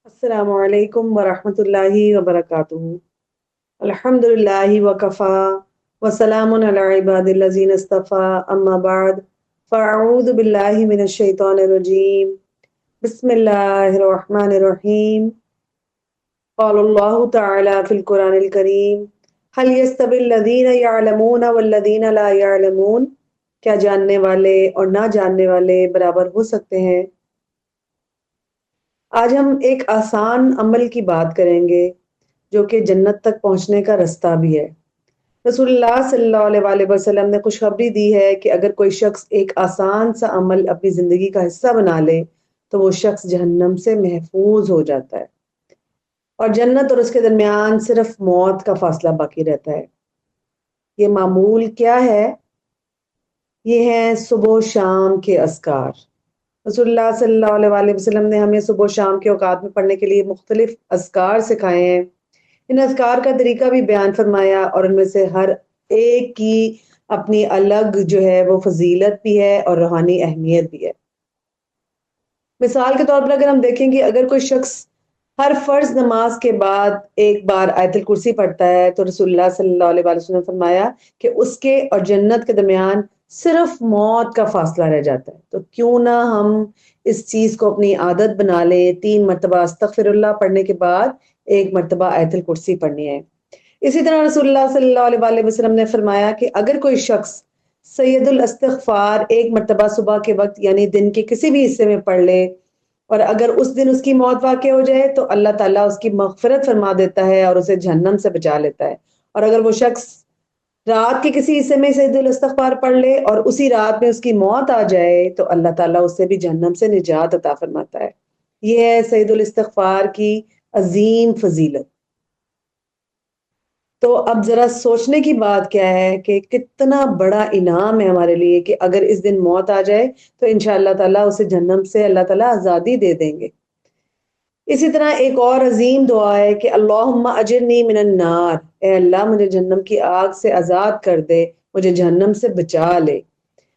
السلام علیکم ورحمۃ اللہ وبرکاتہ۔ الحمدللہ وکفا وسلام علی عباد الذین اصطفیٰ اما بعد فاعوذ باللہ من الشیطان الرجیم بسم اللہ الرحمن الرحیم۔ قال اللہ تعالی فی القرآن الکریم هل یستوی الذین یعلمون والذین لا یعلمون، کیا جاننے والے اور نہ جاننے والے برابر ہو سکتے ہیں؟ آج ہم ایک آسان عمل کی بات کریں گے جو کہ جنت تک پہنچنے کا رستہ بھی ہے۔ رسول اللہ صلی اللہ علیہ وآلہ وسلم نے خوشخبری دی ہے کہ اگر کوئی شخص ایک آسان سا عمل اپنی زندگی کا حصہ بنا لے تو وہ شخص جہنم سے محفوظ ہو جاتا ہے، اور جنت اور اس کے درمیان صرف موت کا فاصلہ باقی رہتا ہے۔ یہ معمول کیا ہے؟ یہ ہیں صبح و شام کے اذکار۔ رسول اللہ صلی اللہ علیہ وآلہ وسلم نے ہمیں صبح و شام کے اوقات میں پڑھنے کے لیے مختلف اذکار سکھائے ہیں۔ ان اذکار کا طریقہ بھی بیان فرمایا، اور ان میں سے ہر ایک کی اپنی الگ جو ہے وہ فضیلت بھی ہے اور روحانی اہمیت بھی ہے۔ مثال کے طور پر اگر ہم دیکھیں کہ اگر کوئی شخص ہر فرض نماز کے بعد ایک بار آیت الکرسی پڑھتا ہے تو رسول اللہ صلی اللہ علیہ وآلہ وسلم نے فرمایا کہ اس کے اور جنت کے درمیان صرف موت کا فاصلہ رہ جاتا ہے۔ تو کیوں نہ ہم اس چیز کو اپنی عادت بنا لیں، 3 مرتبہ استغفر اللہ پڑھنے کے بعد 1 مرتبہ آیت الکرسی پڑھنی ہے۔ اسی طرح رسول اللہ صلی اللہ علیہ وآلہ وسلم نے فرمایا کہ اگر کوئی شخص سید الاستغفار 1 مرتبہ صبح کے وقت یعنی دن کے کسی بھی حصے میں پڑھ لے، اور اگر اس دن اس کی موت واقع ہو جائے تو اللہ تعالیٰ اس کی مغفرت فرما دیتا ہے اور اسے جہنم سے بچا لیتا ہے۔ اور اگر وہ شخص رات کے کسی حصے میں سید الاستغفار پڑھ لے اور اسی رات میں اس کی موت آ جائے تو اللہ تعالیٰ اسے بھی جہنم سے نجات عطا فرماتا ہے۔ یہ ہے سید الاستغفار کی عظیم فضیلت۔ تو اب ذرا سوچنے کی بات کیا ہے کہ کتنا بڑا انعام ہے ہمارے لیے کہ اگر اس دن موت آ جائے تو انشاءاللہ تعالیٰ اسے جہنم سے اللہ تعالیٰ آزادی دے دیں گے۔ اسی طرح ایک اور عظیم دعا ہے کہ اللہم اجرنی من النار، اے اللہ مجھے جہنم کی آگ سے آزاد کر دے، مجھے جہنم سے بچا لے۔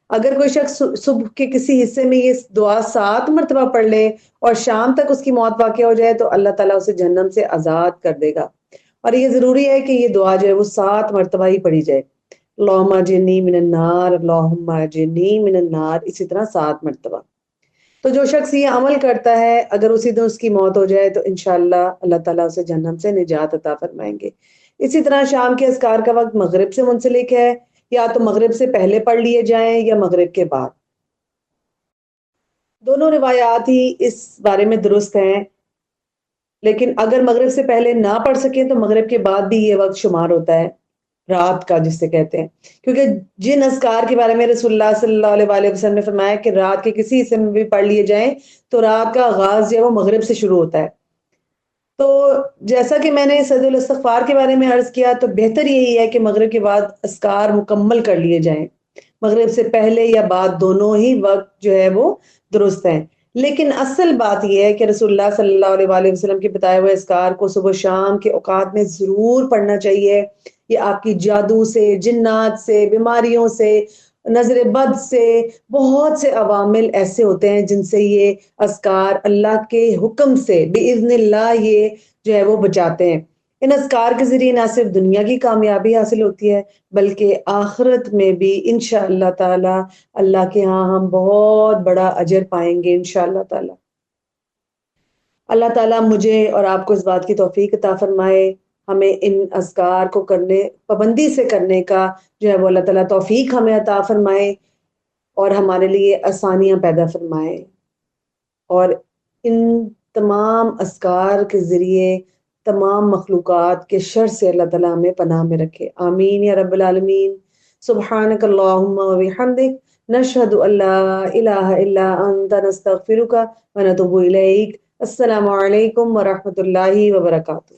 اگر کوئی شخص صبح کے کسی حصے میں یہ دعا 7 مرتبہ پڑھ لے اور شام تک اس کی موت واقع ہو جائے تو اللہ تعالیٰ اسے جہنم سے آزاد کر دے گا۔ اور یہ ضروری ہے کہ یہ دعا جو ہے وہ 7 مرتبہ ہی پڑھی جائے۔ اللہم اجرنی من النار، اللہم اجرنی من النار، اسی طرح 7 مرتبہ۔ تو جو شخص یہ عمل کرتا ہے اگر اسی دن اس کی موت ہو جائے تو انشاءاللہ اللہ تعالیٰ اسے جہنم سے نجات عطا فرمائیں گے۔ اسی طرح شام کے اذکار کا وقت مغرب سے منسلک ہے، یا تو مغرب سے پہلے پڑھ لیے جائیں یا مغرب کے بعد۔ دونوں روایات ہی اس بارے میں درست ہیں، لیکن اگر مغرب سے پہلے نہ پڑھ سکیں تو مغرب کے بعد بھی یہ وقت شمار ہوتا ہے، رات کا جس سے کہتے ہیں، کیونکہ جن اذکار کے بارے میں رسول اللہ صلی اللہ علیہ وآلہ وسلم نے فرمایا کہ رات کے کسی حصے میں بھی پڑھ لیے جائیں تو رات کا آغاز جو ہے وہ مغرب سے شروع ہوتا ہے۔ تو جیسا کہ میں نے سید الاستغفار کے بارے میں عرض کیا تو بہتر یہی ہے کہ مغرب کے بعد اذکار مکمل کر لیے جائیں۔ مغرب سے پہلے یا بعد دونوں ہی وقت جو ہے وہ درست ہیں، لیکن اصل بات یہ ہے کہ رسول اللہ صلی اللہ علیہ وآلہ وسلم کے بتائے ہوئے اذکار کو صبح شام کے اوقات میں ضرور پڑھنا چاہیے۔ یہ آپ کی جادو سے، جنات سے، بیماریوں سے، نظر بد سے، بہت سے عوامل ایسے ہوتے ہیں جن سے یہ اذکار اللہ کے حکم سے بإذن اللہ یہ جو ہے وہ بچاتے ہیں۔ ان اذکار کے ذریعے نہ صرف دنیا کی کامیابی حاصل ہوتی ہے بلکہ آخرت میں بھی انشاءاللہ تعالی اللہ کے ہاں ہم بہت بڑا اجر پائیں گے انشاءاللہ تعالی۔ اللہ تعالیٰ مجھے اور آپ کو اس بات کی توفیق عطا فرمائے، ہمیں ان اذکار کو کرنے پابندی سے کرنے کا جو ہے وہ اللہ تعالیٰ توفیق ہمیں عطا فرمائے اور ہمارے لیے آسانیاں پیدا فرمائے، اور ان تمام اذکار کے ذریعے تمام مخلوقات کے شر سے اللہ تعالیٰ ہمیں پناہ میں رکھے، آمین یا رب العالمین۔ سبحانک اللہم و بحمدک، نشہد ان لا الہ الا انت، نستغفرک و نتوب الیک۔ السلام علیکم ورحمۃ اللہ وبرکاتہ۔